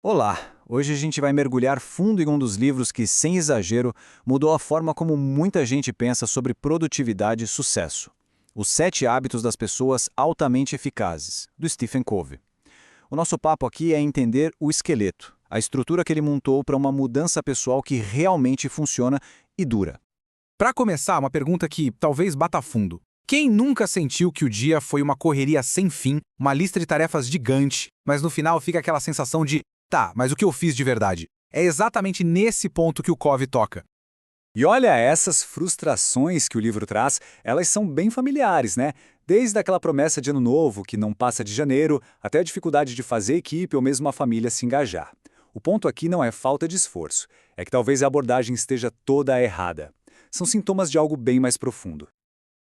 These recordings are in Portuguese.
Olá! Hoje a gente vai mergulhar fundo em um dos livros que, sem exagero, mudou a forma como muita gente pensa sobre produtividade e sucesso. Os Sete Hábitos das Pessoas Altamente Eficazes, do Stephen Covey. O nosso papo aqui é entender o esqueleto, a estrutura que ele montou para uma mudança pessoal que realmente funciona e dura. Para começar, uma pergunta que talvez bata fundo. Quem nunca sentiu que o dia foi uma correria sem fim, uma lista de tarefas gigante, mas no final fica aquela sensação de tá, mas o que eu fiz de verdade? É exatamente nesse ponto que o Covey toca. E olha, essas frustrações que o livro traz, elas são bem familiares, né? Desde aquela promessa de ano novo, que não passa de janeiro, até a dificuldade de fazer equipe ou mesmo a família se engajar. O ponto aqui não é falta de esforço, é que talvez a abordagem esteja toda errada. São sintomas de algo bem mais profundo.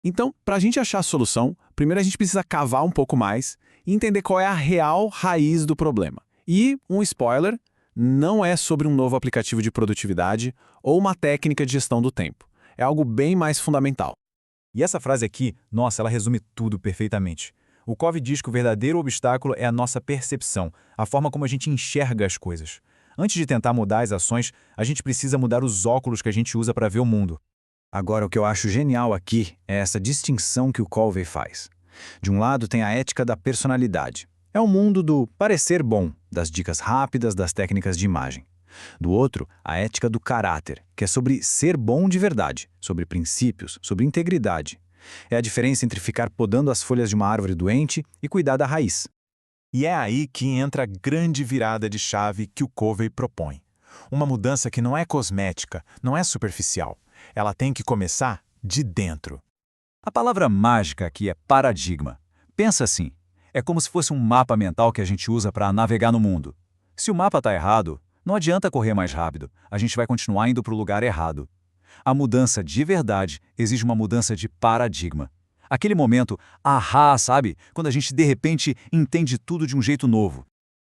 Então, para a gente achar a solução, primeiro a gente precisa cavar um pouco mais e entender qual é a real raiz do problema. E, um spoiler, não é sobre um novo aplicativo de produtividade ou uma técnica de gestão do tempo. É algo bem mais fundamental. E essa frase aqui, nossa, ela resume tudo perfeitamente. O Covey diz que o verdadeiro obstáculo é a nossa percepção, a forma como a gente enxerga as coisas. Antes de tentar mudar as ações, a gente precisa mudar os óculos que a gente usa para ver o mundo. Agora, o que eu acho genial aqui é essa distinção que o Covey faz. De um lado tem a ética da personalidade. É o mundo do parecer bom, das dicas rápidas, das técnicas de imagem. Do outro, a ética do caráter, que é sobre ser bom de verdade, sobre princípios, sobre integridade. É a diferença entre ficar podando as folhas de uma árvore doente e cuidar da raiz. E é aí que entra a grande virada de chave que o Covey propõe. Uma mudança que não é cosmética, não é superficial. Ela tem que começar de dentro. A palavra mágica aqui é paradigma. Pensa assim, é como se fosse um mapa mental que a gente usa para navegar no mundo. Se o mapa está errado, não adianta correr mais rápido, a gente vai continuar indo para o lugar errado. A mudança de verdade exige uma mudança de paradigma. Aquele momento, ahá, sabe? Quando a gente de repente entende tudo de um jeito novo.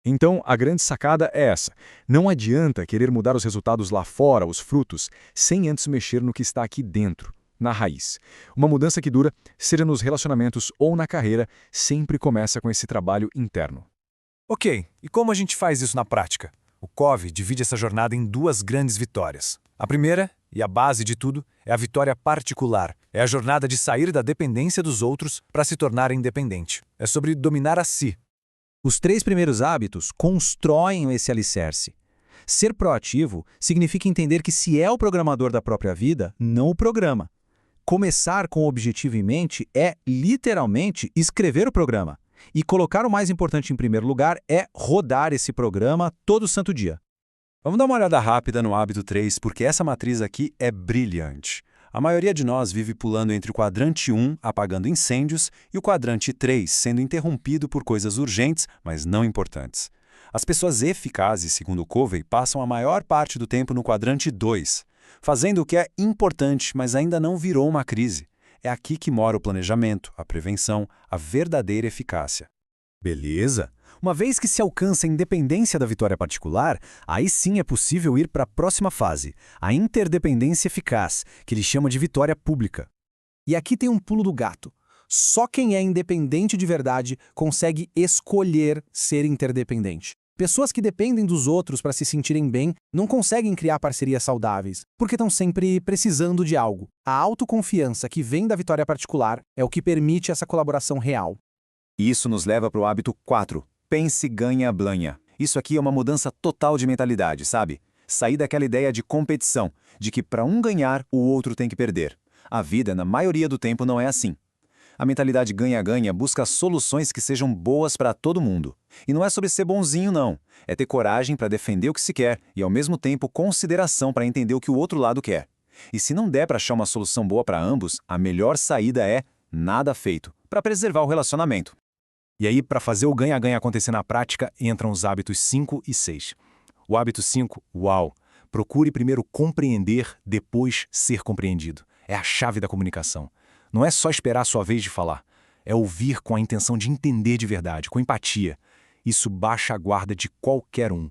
Então, a grande sacada é essa. Não adianta querer mudar os resultados lá fora, os frutos, sem antes mexer no que está aqui dentro, na raiz. Uma mudança que dura, seja nos relacionamentos ou na carreira, sempre começa com esse trabalho interno. Ok, e como a gente faz isso na prática? O Covey divide essa jornada em duas grandes vitórias. A primeira, e a base de tudo, é a vitória particular. É a jornada de sair da dependência dos outros para se tornar independente. É sobre dominar a si. Os 3 primeiros hábitos constroem esse alicerce. Ser proativo significa entender que se é o programador da própria vida, não o programa. Começar com o objetivo em mente é, literalmente, escrever o programa. E colocar o mais importante em primeiro lugar é rodar esse programa todo santo dia. Vamos dar uma olhada rápida no hábito 3, porque essa matriz aqui é brilhante. A maioria de nós vive pulando entre o quadrante 1, apagando incêndios, e o quadrante 3, sendo interrompido por coisas urgentes, mas não importantes. As pessoas eficazes, segundo Covey, passam a maior parte do tempo no quadrante 2, fazendo o que é importante, mas ainda não virou uma crise. É aqui que mora o planejamento, a prevenção, a verdadeira eficácia. Beleza? Uma vez que se alcança a independência da vitória particular, aí sim é possível ir para a próxima fase, a interdependência eficaz, que ele chama de vitória pública. E aqui tem um pulo do gato. Só quem é independente de verdade consegue escolher ser interdependente. Pessoas que dependem dos outros para se sentirem bem não conseguem criar parcerias saudáveis, porque estão sempre precisando de algo. A autoconfiança que vem da vitória particular é o que permite essa colaboração real. Isso nos leva para o hábito 4. Pense, ganha, blanha. Isso aqui é uma mudança total de mentalidade, sabe? Sair daquela ideia de competição, de que para um ganhar, o outro tem que perder. A vida, na maioria do tempo, não é assim. A mentalidade ganha-ganha busca soluções que sejam boas para todo mundo. E não é sobre ser bonzinho, não. É ter coragem para defender o que se quer e, ao mesmo tempo, consideração para entender o que o outro lado quer. E se não der para achar uma solução boa para ambos, a melhor saída é nada feito, para preservar o relacionamento. E aí, para fazer o ganha-ganha acontecer na prática, entram os hábitos 5 e 6. O hábito 5, uau! Procure primeiro compreender, depois ser compreendido. É a chave da comunicação. Não é só esperar a sua vez de falar. É ouvir com a intenção de entender de verdade, com empatia. Isso baixa a guarda de qualquer um.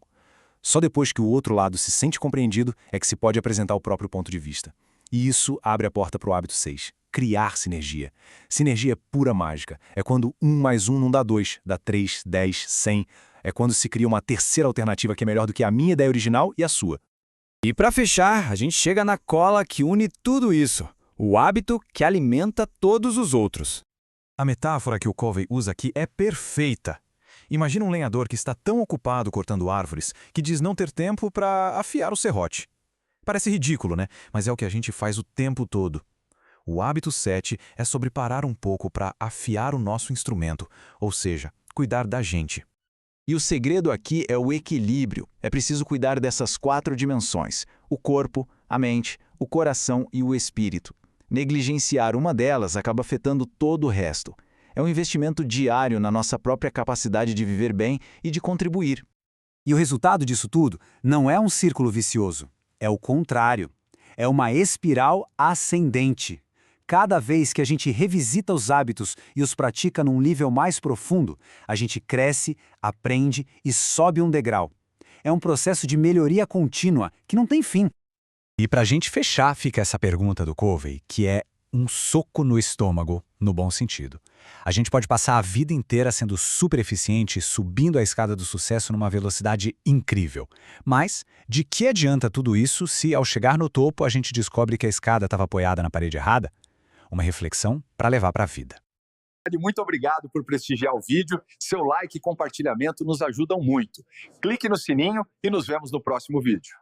Só depois que o outro lado se sente compreendido é que se pode apresentar o próprio ponto de vista. E isso abre a porta para o hábito 6. Criar sinergia. Sinergia é pura mágica. É quando 1 mais 1 não dá 2, dá 3, 10, 100. É quando se cria uma terceira alternativa que é melhor do que a minha ideia original e a sua. E para fechar, a gente chega na cola que une tudo isso, o hábito que alimenta todos os outros. A metáfora que o Covey usa aqui é perfeita. Imagina um lenhador que está tão ocupado cortando árvores que diz não ter tempo para afiar o serrote. Parece ridículo, né? Mas é o que a gente faz o tempo todo. O hábito 7 é sobre parar um pouco para afiar o nosso instrumento, ou seja, cuidar da gente. E o segredo aqui é o equilíbrio. É preciso cuidar dessas 4 dimensões: o corpo, a mente, o coração e o espírito. Negligenciar uma delas acaba afetando todo o resto. É um investimento diário na nossa própria capacidade de viver bem e de contribuir. E o resultado disso tudo não é um círculo vicioso. É o contrário. É uma espiral ascendente. Cada vez que a gente revisita os hábitos e os pratica num nível mais profundo, a gente cresce, aprende e sobe um degrau. É um processo de melhoria contínua que não tem fim. E para a gente fechar, fica essa pergunta do Covey, que é um soco no estômago, no bom sentido. A gente pode passar a vida inteira sendo super eficiente, subindo a escada do sucesso numa velocidade incrível. Mas, de que adianta tudo isso se, ao chegar no topo, a gente descobre que a escada estava apoiada na parede errada? Uma reflexão para levar para a vida. Muito obrigado por prestigiar o vídeo. Seu like e compartilhamento nos ajudam muito. Clique no sininho e nos vemos no próximo vídeo.